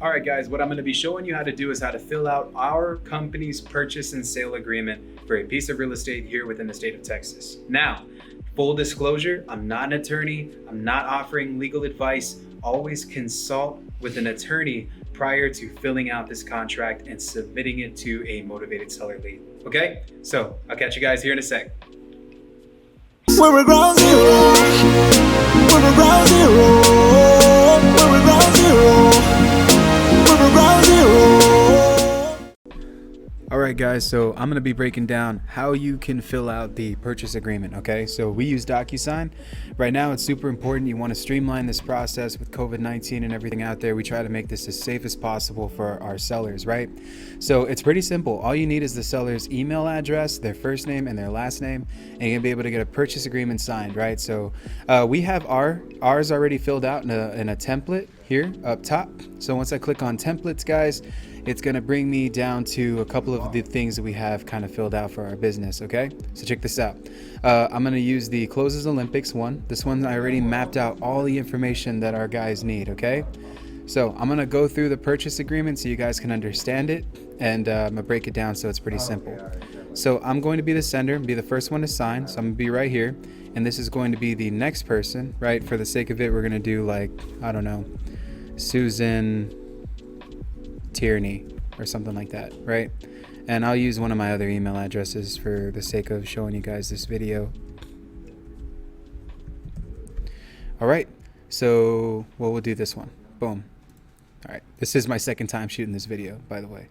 All right, guys, what I'm going to be showing you how to do is how to fill out our company's purchase and sale agreement for a piece of real estate here within the state of Texas. Now, full disclosure, I'm not an attorney. I'm not offering legal advice. Always consult with an attorney prior to filling out this contract and submitting it to a motivated seller lead. Okay? So I'll catch you guys here in a sec. We're at ground zero. We're at ground zero. We're at ground zero. We're at ground zero. All right, guys, so I'm going to be breaking down how you can fill out the purchase agreement, okay? So we use DocuSign. Right now, it's super important. You want to streamline this process with COVID-19 and everything out there. We try to make this as safe as possible for our sellers, right? So it's pretty simple. All you need is the seller's email address, their first name, and their last name, and you're going to be able to get a purchase agreement signed, right? So we have ours already filled out in a template here up top. So once I click on templates, guys, it's going to bring me down to a couple of the things that we have kind of filled out for our business. Okay, so check this out. I'm going to use the Closes Olympics one. This one, I already mapped out all the information that our guys need. Okay, so I'm going to go through the purchase agreement so you guys can understand it, and I'm going to break it down so it's pretty simple. So I'm going to be the sender, be the first one to sign. So I'm going to be right here, and this is going to be the next person, right? For the sake of it, we're going to do, like, I don't know, Susan Tierney or something like that, right? And I'll use one of my other email addresses for the sake of showing you guys this video. All right, so we'll do this one. Boom. All right, this is my second time shooting this video, by the way.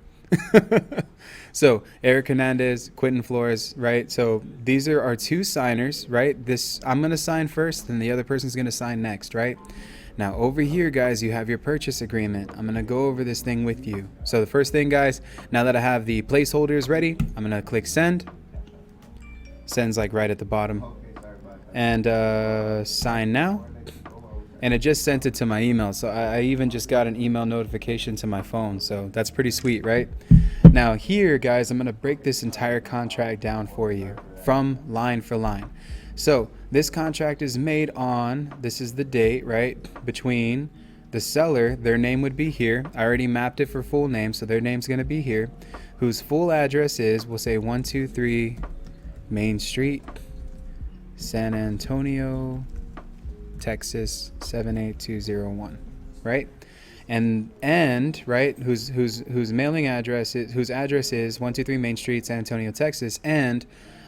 So Eric Hernandez, Quentin Flores, right? So these are our two signers, right? This, I'm gonna sign first and the other person's gonna sign next, right? Now over here, guys, you have your purchase agreement. I'm gonna go over this thing with you. So the first thing, guys, now that I have the placeholders ready, I'm gonna click send. Send's like right at the bottom. And sign now. And it just sent it to my email. So I even just got an email notification to my phone. So that's pretty sweet, right? Now here, guys, I'm gonna break this entire contract down for you from line for line. So this contract is made on, this is the date, right, between the seller, their name would be here. I already mapped it for full name, so their name's going to be here. Whose full address is, we'll say 123 Main Street, San Antonio, Texas 78201, right? And right, whose mailing address is, whose address is 123 Main Street, San Antonio, Texas, and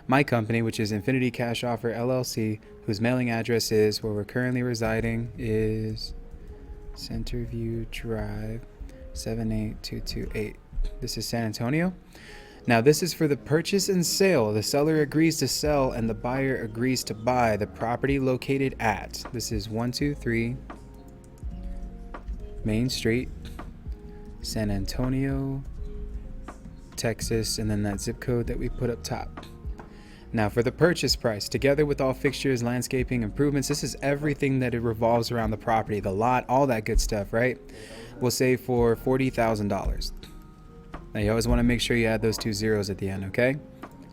my company, which is Infinity Cash Offer LLC, whose mailing address is, where we're currently residing, is Centerview Drive 78228. This is San Antonio. Now this is for the purchase and sale. The seller agrees to sell and the buyer agrees to buy the property located at, this is 123 Main Street, San Antonio, Texas, and then that zip code that we put up top. Now for the purchase price, together with all fixtures, landscaping, improvements, this is everything that it revolves around the property, the lot, all that good stuff, right? We'll say for $40,000. Now you always want to make sure you add those 2 zeros at the end, okay?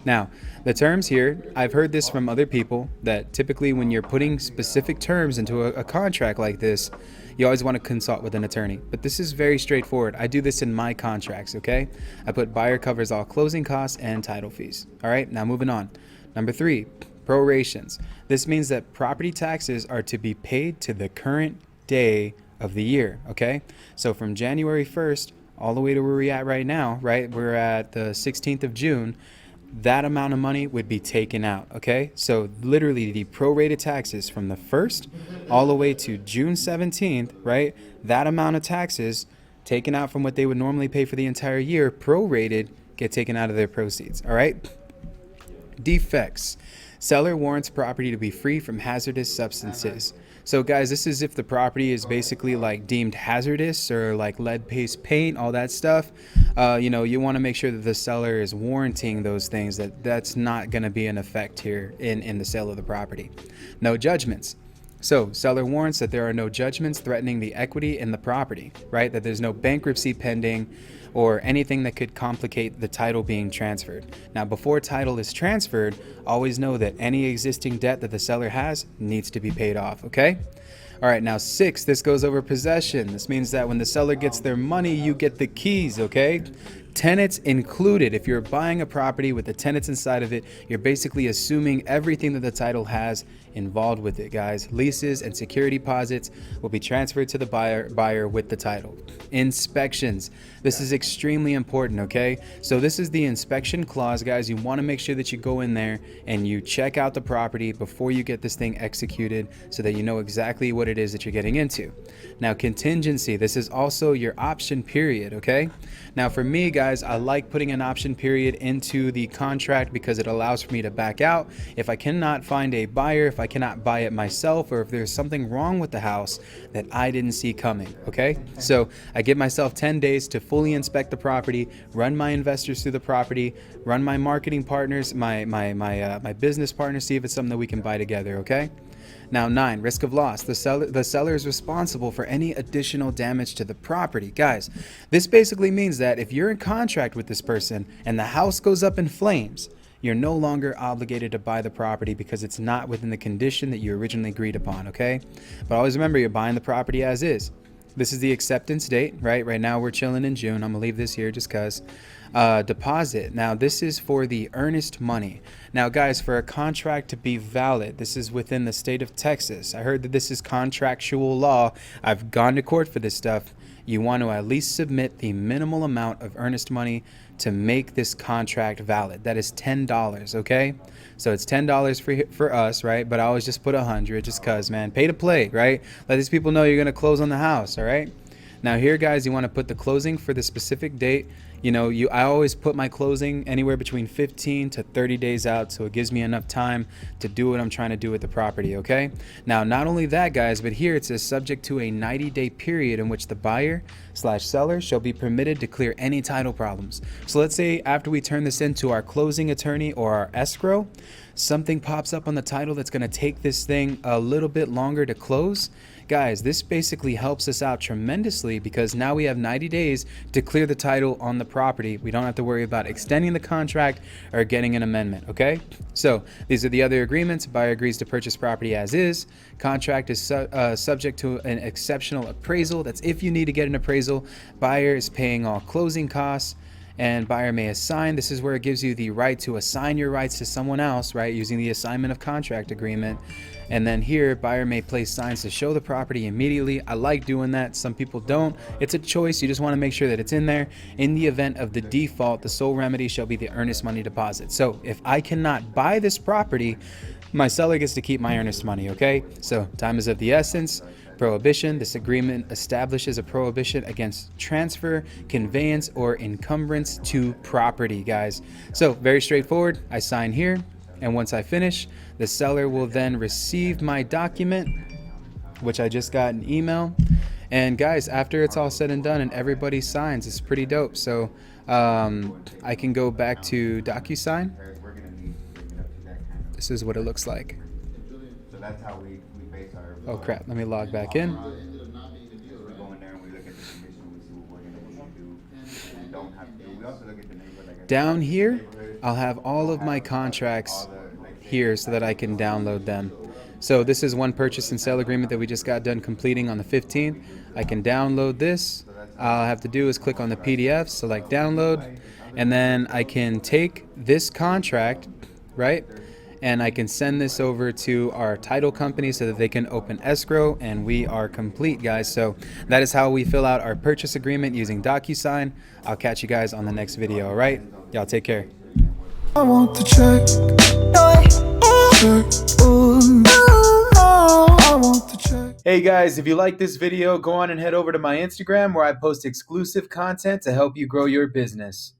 Now, the terms here, I've heard this from other people that typically when you're putting specific terms into a contract like this, you always want to consult with an attorney. But this is very straightforward. I do this in my contracts, okay? I put buyer covers all closing costs and title fees. All right, now moving on. Number 3, prorations. This means that property taxes are to be paid to the current day of the year, okay? So from January 1st all the way to where we're at right now, right? We're at the 16th of June. That amount of money would be taken out, okay? So literally the prorated taxes from the 1st all the way to June 17th, right? That amount of taxes taken out from what they would normally pay for the entire year, prorated, get taken out of their proceeds, all right? Defects. Seller warrants property to be free from hazardous substances. So guys, this is if the property is basically like deemed hazardous or like lead-based paint, all that stuff. You want to make sure that the seller is warranting those things, that's not going to be an effect here in the sale of the property. No judgments. So seller warrants that there are no judgments threatening the equity in the property, right? That there's no bankruptcy pending or anything that could complicate the title being transferred. Now, before title is transferred, always know that any existing debt that the seller has needs to be paid off, okay? All right, now 6, this goes over possession. This means that when the seller gets their money, you get the keys, okay? Tenants included. If you're buying a property with the tenants inside of it, you're basically assuming everything that the title has involved with it, guys. Leases and security deposits will be transferred to the buyer with the title. Inspections. This is extremely important, okay? So this is the inspection clause, guys. You want to make sure that you go in there and you check out the property before you get this thing executed so that you know exactly what it is that you're getting into. Now, contingency. This is also your option period, okay? Now, for me, guys, I like putting an option period into the contract because it allows for me to back out if I cannot find a buyer, if I cannot buy it myself, or if there's something wrong with the house that I didn't see coming, okay? So I give myself 10 days to fully inspect the property, run my investors through the property, run my marketing partners, my business partners, see if it's something that we can buy together, okay? Now 9, risk of loss. The seller is responsible for any additional damage to the property. Guys, this basically means that if you're in contract with this person and the house goes up in flames, you're no longer obligated to buy the property because it's not within the condition that you originally agreed upon, okay? But always remember, you're buying the property as is. This is the acceptance date, right? Right now we're chilling in June. I'm gonna leave this here just cause. Deposit. Now this is for the earnest money. Now guys, for a contract to be valid, this is within the state of Texas. I heard that this is contractual law. I've gone to court for this stuff. You want to at least submit the minimal amount of earnest money to make this contract valid. That is $10, okay? So it's $10 for us, right? But I always just put 100 just cause, man, pay to play, right? Let these people know you're gonna close on the house, all right? Now here, guys, you want to put the closing for the specific date. You know, I always put my closing anywhere between 15 to 30 days out, so it gives me enough time to do what I'm trying to do with the property, okay? Now, not only that, guys, but here it says subject to a 90-day period in which the buyer/seller shall be permitted to clear any title problems. So let's say after we turn this into our closing attorney or our escrow, something pops up on the title that's going to take this thing a little bit longer to close. Guys, this basically helps us out tremendously because now we have 90 days to clear the title on the property. We don't have to worry about extending the contract or getting an amendment, okay? So these are the other agreements. Buyer agrees to purchase property as is. Contract is subject to an exceptional appraisal. That's if you need to get an appraisal. Buyer is paying all closing costs. And buyer may assign. This is where it gives you the right to assign your rights to someone else, right, using the assignment of contract agreement. And then here, buyer may place signs to show the property immediately. I like doing that. Some people don't. It's a choice. You just want to make sure that it's in there. In the event of the default, the sole remedy shall be the earnest money deposit. So if I cannot buy this property, my seller gets to keep my earnest money, okay? So time is of the essence. Prohibition. This agreement establishes a prohibition against transfer, conveyance, or encumbrance to property, guys. So very straightforward. I sign here, and once I finish, the seller will then receive my document, which I just got an email. And guys, after it's all said and done and everybody signs, it's pretty dope. So I can go back to DocuSign. This is what it looks like. So that's how we base our. Oh crap, let me log back in. We go in there and we look at the condition, we see what we're gonna do. We don't have to. We also look at the neighborhood. Like Down here, I'll have all of my contracts here so that I can download them. So this is one purchase and sale agreement that we just got done completing on the 15th. I can download this. All I have to do is click on the PDF, select download, and then I can take this contract, right? And I can send this over to our title company so that they can open escrow, and we are complete, guys. So that is how we fill out our purchase agreement using DocuSign. I'll catch you guys on the next video, all right? Y'all take care. I want to check. I want to check. Hey guys, if you like this video, go on and head over to my Instagram where I post exclusive content to help you grow your business.